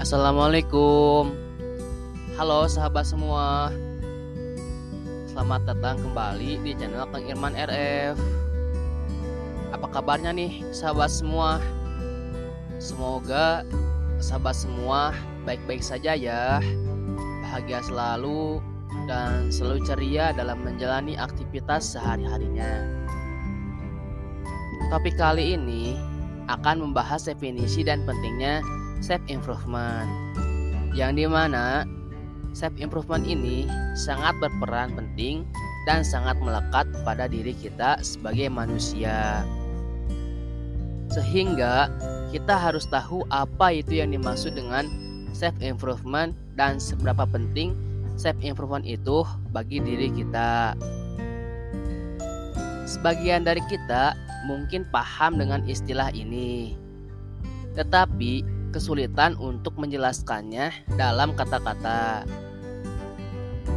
Assalamualaikum. Halo sahabat semua. Selamat datang kembali di channel Kang Irman RF. Apa kabarnya nih sahabat semua? Semoga sahabat semua baik-baik saja ya. Bahagia selalu dan selalu ceria dalam menjalani aktivitas sehari-harinya. Topik kali ini akan membahas definisi dan pentingnya self improvement, yang dimana self improvement ini sangat berperan penting dan sangat melekat pada diri kita sebagai manusia, sehingga kita harus tahu apa itu yang dimaksud dengan self improvement dan seberapa penting self improvement itu bagi diri kita. Sebagian dari kita mungkin paham dengan istilah ini, tetapi kesulitan untuk menjelaskannya dalam kata-kata.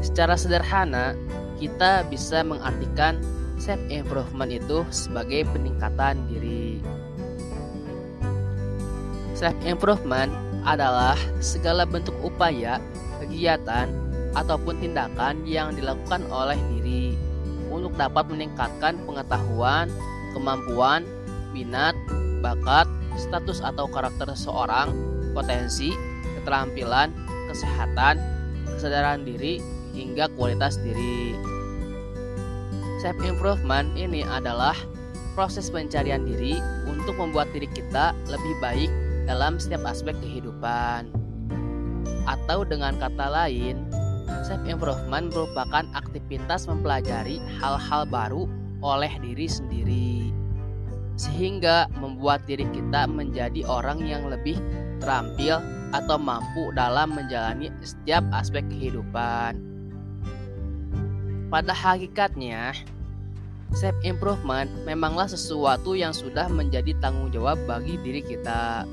Secara sederhana, kita bisa mengartikan self improvement itu sebagai peningkatan diri. Self improvement adalah segala bentuk upaya, kegiatan, ataupun tindakan yang dilakukan oleh diri untuk dapat meningkatkan pengetahuan, kemampuan, minat, bakat, status atau karakter seseorang, potensi, keterampilan, kesehatan, kesadaran diri, hingga kualitas diri. Self improvement ini adalah proses pencarian diri untuk membuat diri kita lebih baik dalam setiap aspek kehidupan. Atau dengan kata lain, self improvement merupakan aktivitas mempelajari hal-hal baru oleh diri sendiri, sehingga membuat diri kita menjadi orang yang lebih terampil atau mampu dalam menjalani setiap aspek kehidupan. Pada hakikatnya, self improvement memanglah sesuatu yang sudah menjadi tanggung jawab bagi diri kita.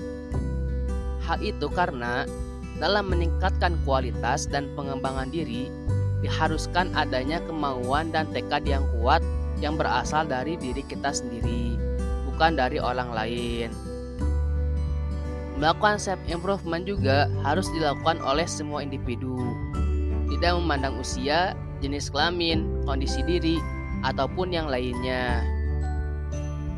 Hal itu karena dalam meningkatkan kualitas dan pengembangan diri diharuskan adanya kemauan dan tekad yang kuat yang berasal dari diri kita sendiri, bukan dari orang lain. Melakukan self improvement juga harus dilakukan oleh semua individu, tidak memandang usia, jenis kelamin, kondisi diri, ataupun yang lainnya.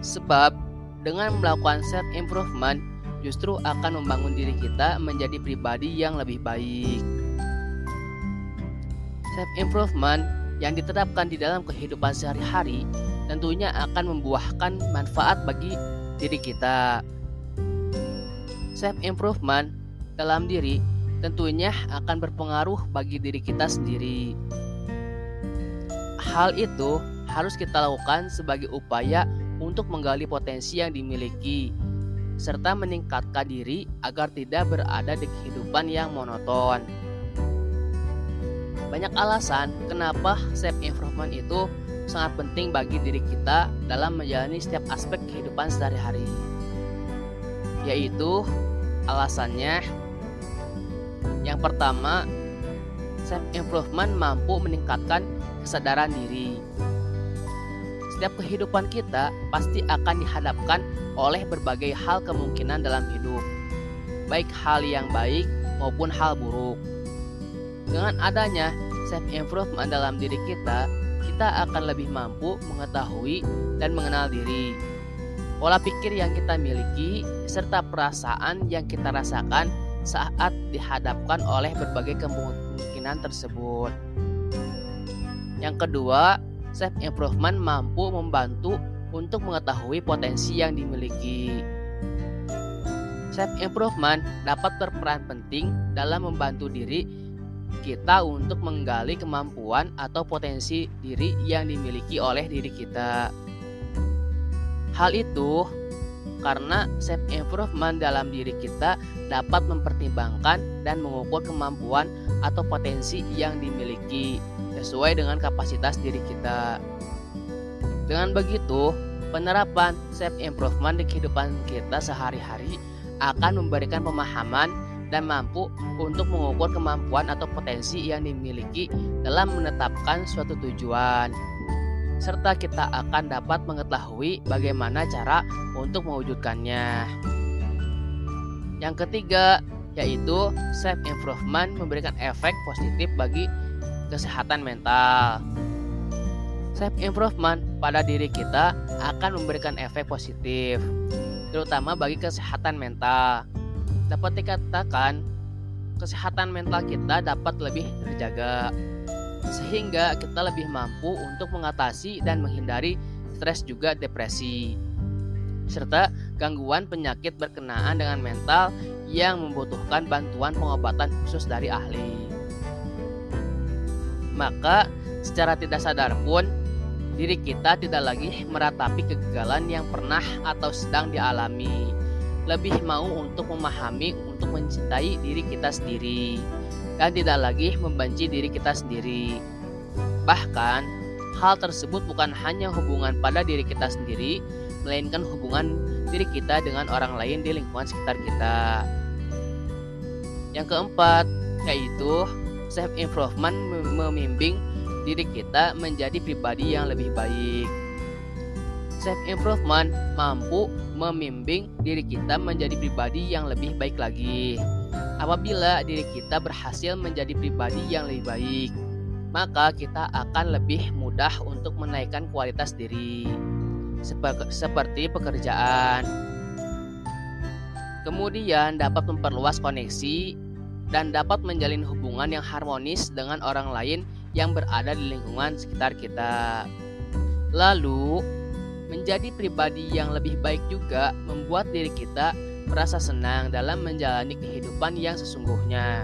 Sebab dengan melakukan self improvement justru akan membangun diri kita menjadi pribadi yang lebih baik. Self improvement yang diterapkan di dalam kehidupan sehari-hari tentunya akan membuahkan manfaat bagi diri kita. Self improvement dalam diri tentunya akan berpengaruh bagi diri kita sendiri. Hal itu harus kita lakukan sebagai upaya untuk menggali potensi yang dimiliki serta meningkatkan diri agar tidak berada di kehidupan yang monoton. Banyak alasan kenapa self improvement itu sangat penting bagi diri kita dalam menjalani setiap aspek kehidupan sehari-hari. Yaitu alasannya, yang pertama, self improvement mampu meningkatkan kesadaran diri. Setiap kehidupan kita pasti akan dihadapkan oleh berbagai hal kemungkinan dalam hidup, baik hal yang baik maupun hal buruk. Dengan adanya self improvement dalam diri kita akan lebih mampu mengetahui dan mengenal diri, pola pikir yang kita miliki, serta perasaan yang kita rasakan saat dihadapkan oleh berbagai kemungkinan tersebut. Yang kedua, self improvement mampu membantu untuk mengetahui potensi yang dimiliki. Self improvement dapat berperan penting dalam membantu diri kita untuk menggali kemampuan atau potensi diri yang dimiliki oleh diri kita. Hal itu karena self improvement dalam diri kita dapat mempertimbangkan dan mengukur kemampuan atau potensi yang dimiliki sesuai dengan kapasitas diri kita. Dengan begitu, penerapan self improvement di kehidupan kita sehari-hari akan memberikan pemahaman dan mampu untuk mengukur kemampuan atau potensi yang dimiliki dalam menetapkan suatu tujuan. serta kita akan dapat mengetahui bagaimana cara untuk mewujudkannya. Yang ketiga, yaitu self improvement memberikan efek positif bagi kesehatan mental. Self improvement pada diri kita akan memberikan efek positif, terutama bagi kesehatan mental. Dapat dikatakan, kesehatan mental kita dapat lebih terjaga, sehingga kita lebih mampu untuk mengatasi dan menghindari stres juga depresi, serta gangguan penyakit berkenaan dengan mental yang membutuhkan bantuan pengobatan khusus dari ahli. Maka secara tidak sadar pun diri kita tidak lagi meratapi kegagalan yang pernah atau sedang dialami, lebih mau untuk memahami, untuk mencintai diri kita sendiri, dan tidak lagi membenci diri kita sendiri. Bahkan hal tersebut bukan hanya hubungan pada diri kita sendiri, melainkan hubungan diri kita dengan orang lain di lingkungan sekitar kita. Yang keempat, yaitu self improvement membimbing diri kita menjadi pribadi yang lebih baik. Self improvement mampu membimbing diri kita menjadi pribadi yang lebih baik lagi. Apabila diri kita berhasil menjadi pribadi yang lebih baik, maka kita akan lebih mudah untuk menaikkan kualitas diri, seperti pekerjaan. Kemudian dapat memperluas koneksi dan dapat menjalin hubungan yang harmonis dengan orang lain yang berada di lingkungan sekitar kita. Lalu, menjadi pribadi yang lebih baik juga membuat diri kita merasa senang dalam menjalani kehidupan yang sesungguhnya.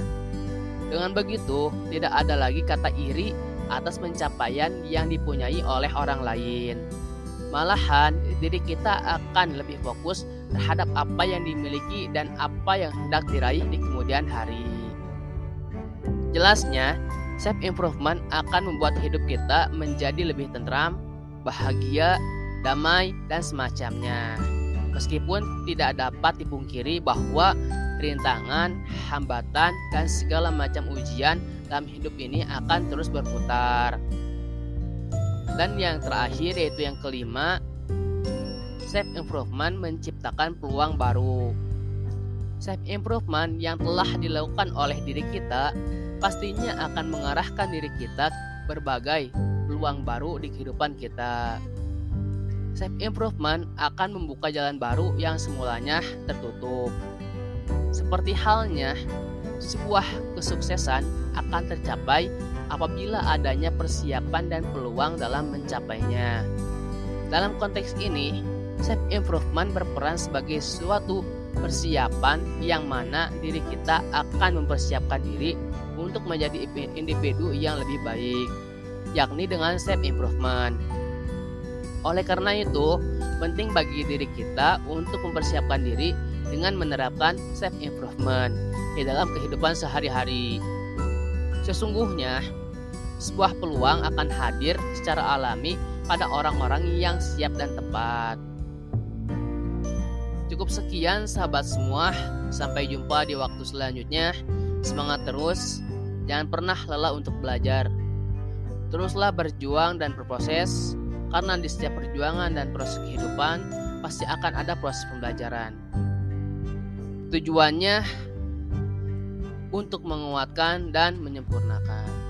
Dengan begitu, tidak ada lagi kata iri atas pencapaian yang dipunyai oleh orang lain. Malahan, diri kita akan lebih fokus terhadap apa yang dimiliki dan apa yang hendak diraih di kemudian hari. Jelasnya, self improvement akan membuat hidup kita menjadi lebih tentram, bahagia, damai, dan semacamnya. Meskipun tidak dapat dipungkiri bahwa rintangan, hambatan, dan segala macam ujian dalam hidup ini akan terus berputar. Dan yang terakhir, yaitu yang kelima, self improvement menciptakan peluang baru. Self improvement yang telah dilakukan oleh diri kita pastinya akan mengarahkan diri kita berbagai peluang baru di kehidupan kita. Self improvement akan membuka jalan baru yang semulanya tertutup. Seperti halnya sebuah kesuksesan akan tercapai apabila adanya persiapan dan peluang dalam mencapainya. Dalam konteks ini, self improvement berperan sebagai suatu persiapan yang mana diri kita akan mempersiapkan diri untuk menjadi individu yang lebih baik, yakni dengan self improvement. Oleh karena itu, penting bagi diri kita untuk mempersiapkan diri dengan menerapkan self improvement di dalam kehidupan sehari-hari. Sesungguhnya, sebuah peluang akan hadir secara alami pada orang-orang yang siap dan tepat. Cukup sekian sahabat semua, sampai jumpa di waktu selanjutnya. Semangat terus, jangan pernah lelah untuk belajar. Teruslah berjuang dan berproses, karena di setiap perjuangan dan proses kehidupan pasti akan ada proses pembelajaran. Tujuannya untuk menguatkan dan menyempurnakan.